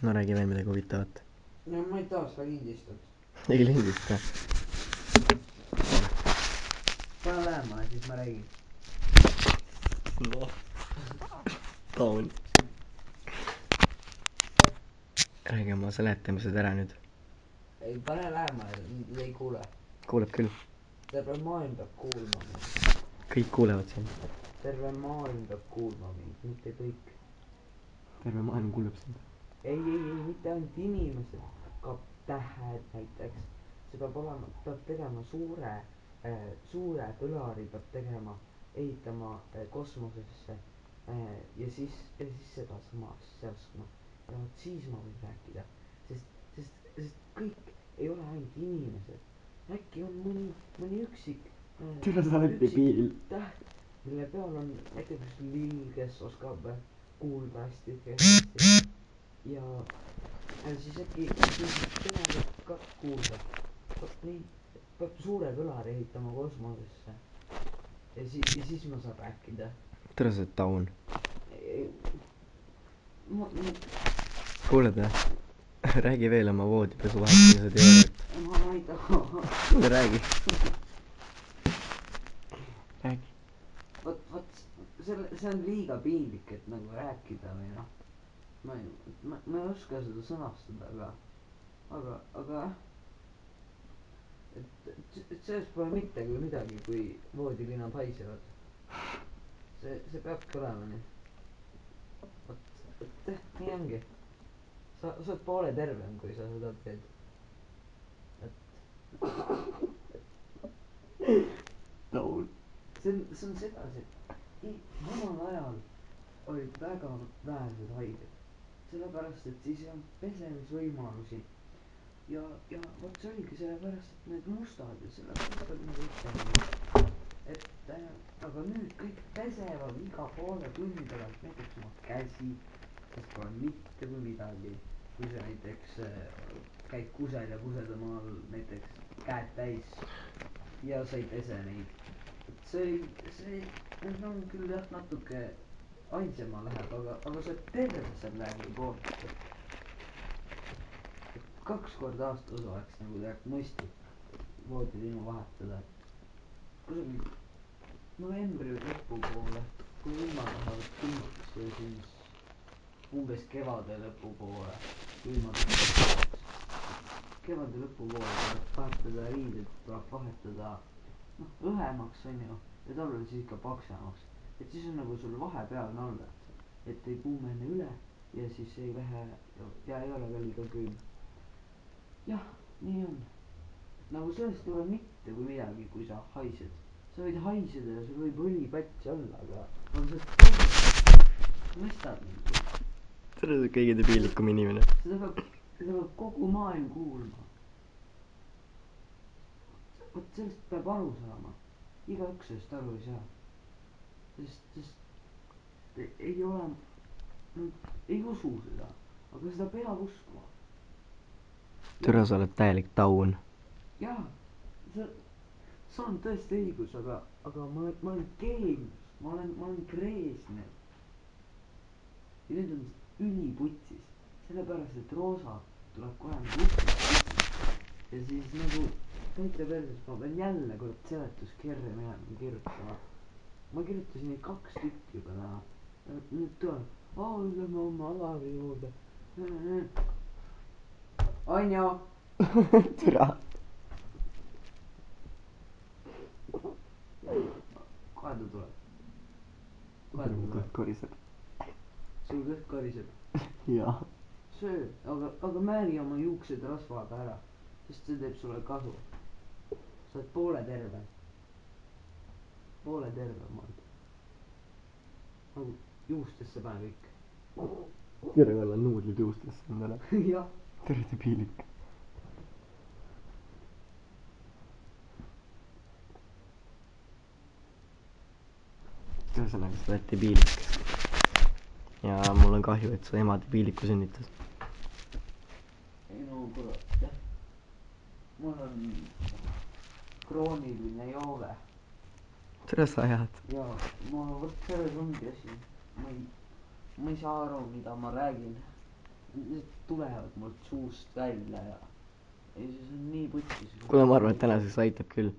no räägi veel midagi huvitavat. no ma ei taha seda lindistada. ei lindista. pane lähemale, siis ma räägin. noh. Taun. räägi oma seletamised ära nüüd. ei, pane lähemale, ei kuule. kuuleb küll. terve maailm peab kuulma mind. kõik kuulevad sind. terve maailm peab kuulma mind, mitte kõik. terve maailm kuuleb sind. ei, mitte ainult inimesed, ka tähed näiteks. see peab olema, peab tegema suure põlari peab tegema, ehitama kosmosesse ja siis seda samas seadma. ja vot siis ma võin rääkida, sest kõik ei ole ainult inimesed. äkki on mõni üksik tere, sa oled debiil. täht, mille peal on näiteks lill, kes oskab kuulda hästi ja siis äkki tema võib ka kuulda. vot nii, peab suure kõlari ehitama kosmosesse ja siis ma saan rääkida. tere, sa oled taun. kuuled või? räägi veel oma voodipesu vahetamise teooriat. ma ei taha. räägi. räägi. vot see on liiga piinlik, et nagu rääkida või noh. ma ei oska seda sõnastada, aga et sellest pole mitte küll midagi, kui voodilinad haisevad. see peabki olema nii. vot nii ongi. sa oled poole tervem, kui sa seda teed. Taun. see on sedasi, et omal ajal olid väga vähesed haiged, sellepärast et siis ei olnud pesemisvõimalusi ja vot see oligi sellepärast, et need mustad ja sellepärast oli nagu ütelnud, et aga nüüd kõik pesevad iga poole tunni tagant näiteks oma käsi, sest pole mitte kui midagi, kui sa näiteks käid kusel ja kused omal näiteks käed täis ja sa ei pese neid. see on küll jah natuke aisema läheb, aga see tervise räägi poolt. 2 korda aastas oleks nagu tegelikult mõistlik voodilinu vahetada. kusagil novembri lõpupoole, kui ilmad lähevad külmaks ja siis umbes kevade lõpupoole, kevade lõpupoole tuleb vahetada riided, tuleb vahetada õhemaks onju ja talvel siis ikka paksemaks, et siis on nagu sul vahepealne olla, et ei kuumene üle ja siis ei lähe ja ei ole ka liiga külm. jah, nii on. nagu sellest ei ole mitte kui midagi, kui sa haised. sa võid haiseda ja sul võib õlipats olla, aga sa mõistad mind. sa oled kõige debiilikum inimene. seda peab kogu maailm kuulma. vot sellest peab aru saama. igaüks sellest aru ei saa. sest ei ole, ei usu seda, aga seda peab uskuma. tere, sa oled täielik taun. jaa, sul on tõesti õigus, aga ma olen geenius, ma olen Brežnev. ja nüüd on üliputsis, sellepärast et Roosa tuleb kohe lukust ja siis nagu täitsa perses, ma pean jälle kord seletuskirja minema kirjutama. ma kirjutasin neid 2 tükki juba täna. nüüd tuleb, lähme oma Alari juurde. Anjo. türa. kohe ta tuleb. kõht koriseb. sul kõht koriseb? jaa. söö, aga määri oma juuksed rasvaga ära, sest see teeb sulle kasu. sa oled poole tervem olnud. nagu juustesse pane kõik. tere, olla nuudlid juustesse endale. jah. tere, debiilik. ühesõnaga, sa oled debiilik. ja mul on kahju, et su ema debiiliku sünnitas. ei no kurat, jah. mul on krooniline joove. tere, sa ajad. ja vot selles ongi asi. ma ei saa aru, mida ma räägin. need tulevad mul suust välja ja siis on nii putsis. kuule, ma arvan, et tänaseks aitab küll.